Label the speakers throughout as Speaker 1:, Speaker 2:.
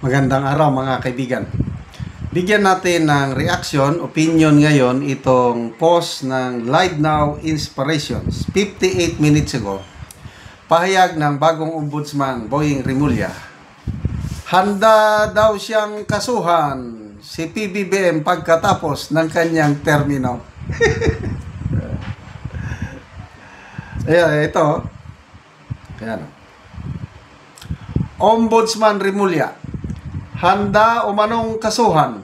Speaker 1: Magandang araw mga kaibigan. Bigyan natin ng reaction, opinion ngayon itong post ng Live Now Inspirations 58 minutes ago. Pahayag ng bagong ombudsman Boying Rimulya. Handa daw siyang kasuhan si PBBM pagkatapos ng kanyang termino. Ayan, ito. Ayan. Ombudsman Rimulya. Handa umanong kasuhan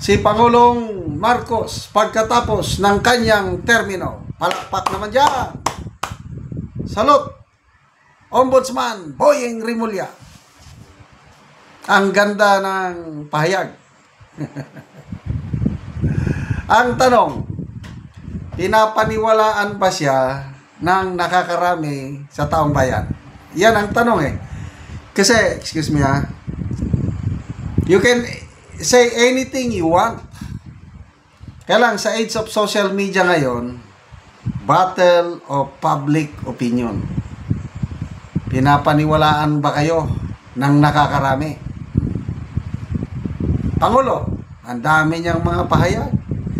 Speaker 1: si Pangulong Marcos pagkatapos ng kanyang termino. Palakpak naman dyan. Salute, Ombudsman Boying Rimulya. Ang ganda ng pahayag. Ang tanong, pinapaniwalaan ba siya ng nakakarami sa taong bayan? Yan ang tanong eh. Kasi, excuse me ha, you can say anything you want. Kaya lang, sa age of social media ngayon, battle of public opinion. Pinapaniwalaan ba kayo ng nakakarami? Pangulo, ang dami niyang mga pahayag.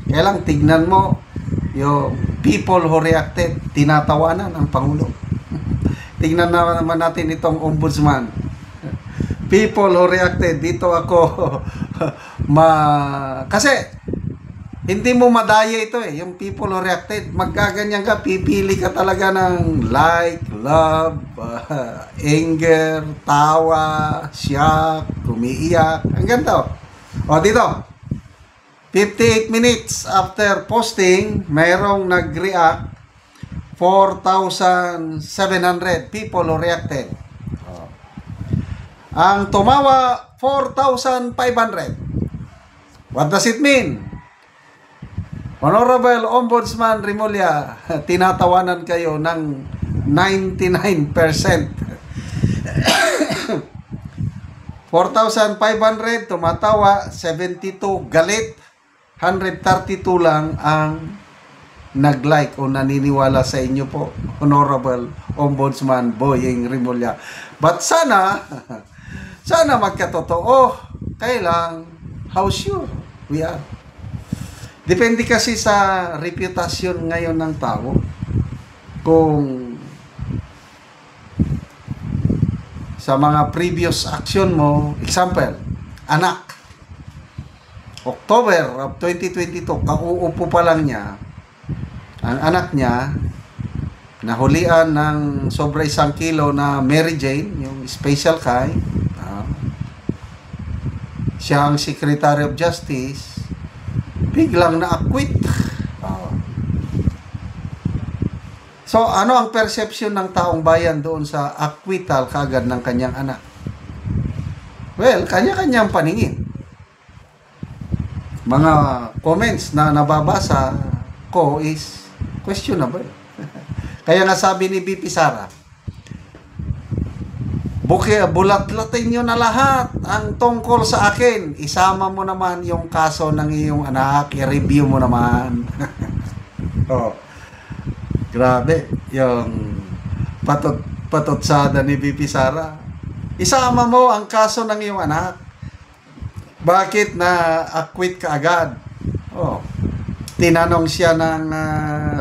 Speaker 1: Kaya lang, tignan mo, yung people who reacted, tinatawanan ang Pangulo. Tignan naman natin itong ombudsman. People who reacted, dito ako kasi hindi mo madaya ito eh, yung people who reacted. Magkaganyan ka, pipili ka talaga ng like, love, anger, tawa, shock, umiiyak. Ang ganda o dito, 58 minutes after posting, mayroong nag-react 4,700 people who reacted. Ang tumawa, 4,500. What does it mean? Honorable Ombudsman Rimulya, tinatawanan kayo ng 99%. 4,500 tumatawa, 72 galit, 132 lang ang nag-like o naniniwala sa inyo po, Honorable Ombudsman Boying Rimulya. But sana magkatotoo. Kailang, how sure we are. Depende kasi sa reputasyon ngayon ng tao. Kung sa mga previous action mo, example, anak, October of 2022, kauupo pa lang niya, ang anak niya, nahulian ng sobra 1 kilo na Mary Jane, yung special kind. Siya ang Secretary of Justice, biglang na-acquit. So, ano ang perception ng taong bayan doon sa acquittal kagad ng kanyang anak? Well, kanya-kanyang paningin. Mga comments na nababasa ko is questionable. Kaya nga sabi ni BP Sara, bulat-latin nyo na lahat ang tungkol sa akin. Isama mo naman yung kaso ng iyong anak. I-review mo naman. Oh, grabe. Yung patutsada ni BP Sara. Isama mo ang kaso ng iyong anak. Bakit na-acquit ka agad? Oh, tinanong siya ng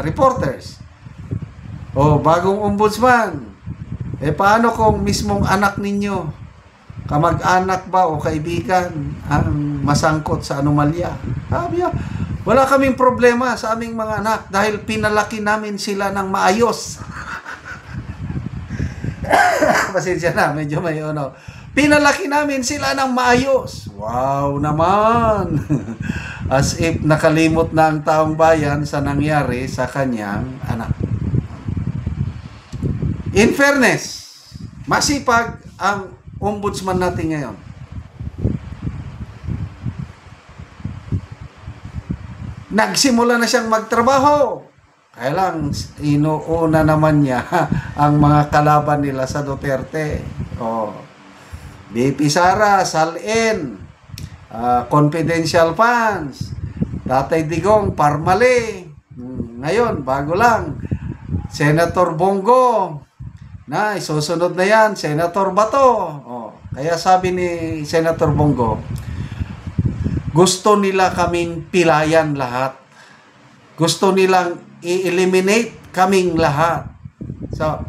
Speaker 1: reporters. Oh, bagong ombudsman. Paano kung mismong anak ninyo, kamag-anak ba o kaibigan ang masangkot sa anomalya? Sabi niya, wala kaming problema sa aming mga anak dahil pinalaki namin sila ng maayos. Pasensya na, medyo may ano. Pinalaki namin sila ng maayos. Wow naman! As if nakalimot na ang taong bayan sa nangyari sa kanyang anak. In fairness, masipag ang ombudsman natin ngayon. Nagsimula na siyang magtrabaho. Kaya lang, inuuna naman niya ang mga kalaban nila sa Duterte. Oh, BP Sara, Salin, confidential funds, Tatay Digong, Parmali. Ngayon, bago lang, Senator Bongo, na isusunod na yan, Senator Bato. Oh, Kaya sabi ni Senator Bongo, gusto nila kaming pilayan lahat. Gusto nilang i-eliminate kaming lahat. So,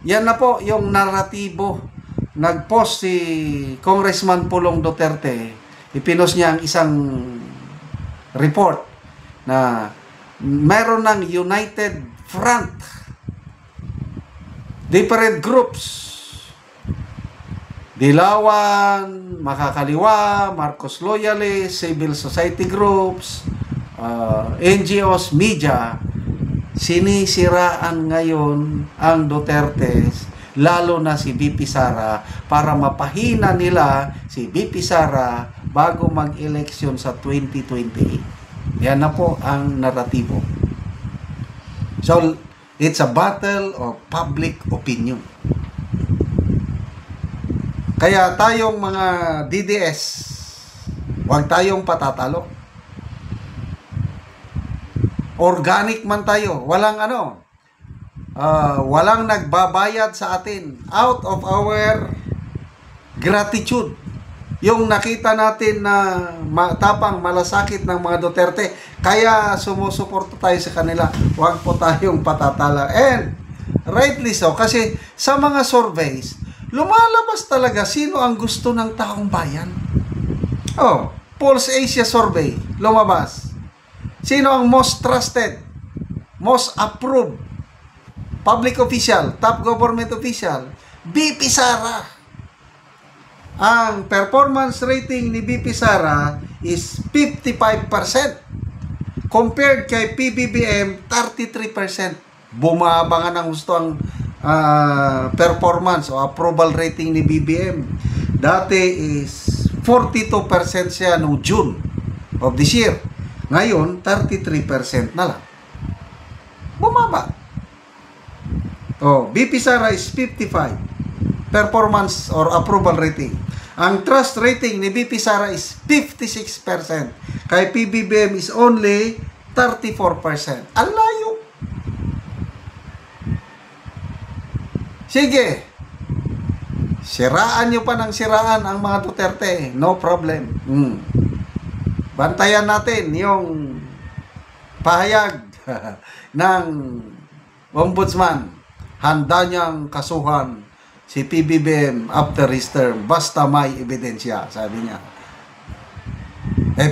Speaker 1: yan na po yung naratibo. Nag-post si Congressman Pulong Duterte, ipinost niya ang isang report na meron ng United Front, different groups, Dilawan, Makakaliwa, Marcos Loyalists, civil society groups, NGOs, media, sinisiraan ngayon ang Dutertes, lalo na si BP Sara, para mapahina nila si BP Sara bago mag-eleksyon sa 2028. Yan na po ang naratibo. So, it's a battle of public opinion. Kaya tayong mga DDS, huwag tayong patatalo. Organic man tayo, walang nagbabayad sa atin out of our gratitude. Yung nakita natin na matapang, malasakit ng mga Duterte, kaya sumusuporta tayo sa kanila. Huwag po tayong patatala. And rightly so, kasi sa mga surveys, lumalabas talaga sino ang gusto ng taong bayan. Pulse Asia survey, lumabas. Sino ang most trusted, most approved public official, top government official? BP Sara. Ang performance rating ni BP Sara is 55%. Compared kay PBBM, 33%. Bumaba nga ng gusto ang performance o approval rating ni BBM. Dati is 42% siya noong June of this year. Ngayon, 33% na lang. Bumaba. BP Sara is 55. Performance or approval rating. Ang trust rating ni BP Sara is 56%. Kay PBBM is only 34%. Ang layo. Sige. Siraan nyo pa ng siraan ang mga Duterte. No problem. Bantayan natin yung pahayag ng Ombudsman. Handa niyang kasuhan si PBBM after his term basta may ebidensya, sabi niya.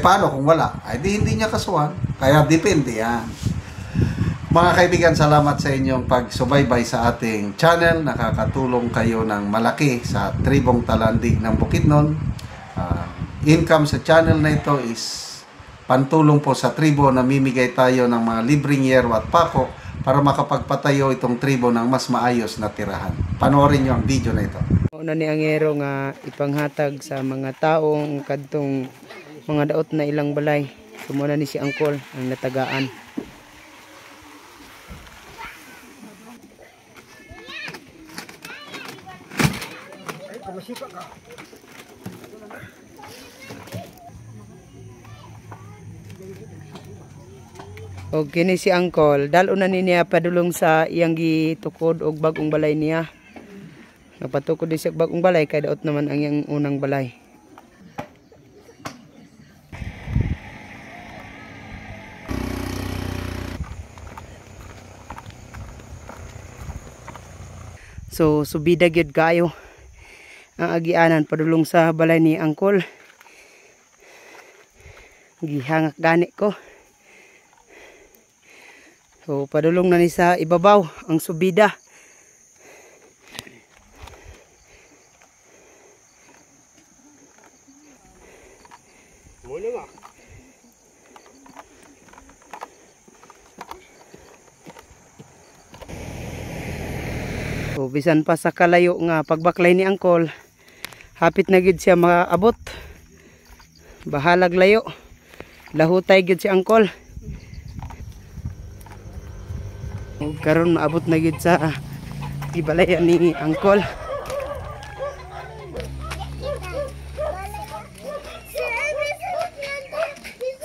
Speaker 1: Paano kung wala? Di hindi niya kasuhan. Kaya depende yan. Mga kaibigan, salamat sa inyong pagsubaybay sa ating channel. Nakakatulong kayo ng malaki sa Tribong Talandig ng Bukidnon. Income sa channel na ito is pantulong po sa tribo. Namimigay tayo ng mga libreng yero at pako para makapagpatayo itong tribo ng mas maayos na tirahan. Panoorin nyo ang video na ito.
Speaker 2: Una ni ang yero nga ipanghatag sa mga taong kadtong mga daot na ilang balay. Sumuna ni si Angkol ang natagaan. O kini si Angkol, dalo na niya padulong sa iyang gitukod og bagong balay niya. Napatukod din siya bagong balay kay daot naman ang iyang unang balay. So subida gyud kayo ang agianan padulong sa balay ni Angkol. Gihangak gani ko. So, padulong na ni sa ibabaw ang subida. So, bisan pa sa kalayo nga pagbaklay ni Angkol, hapit na gid siya maabot. Bahalag layo. Lahutay gid si Angkol. Karon maabot na gid sa ibalayan ni Angkol.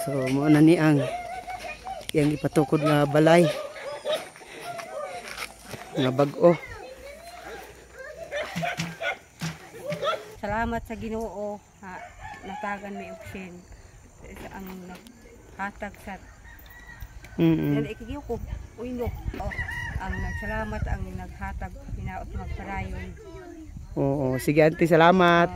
Speaker 2: So mo na ni ang yang ipatukod nga balay nga bag-o.
Speaker 3: Salamat. salamat sa Ginoo ha natagan mi option ang naghatag sa yan ikigiw ko uyo ang nagsalamat ang naghatag hinaot magparayon.
Speaker 2: Oo, sige auntie, salamat.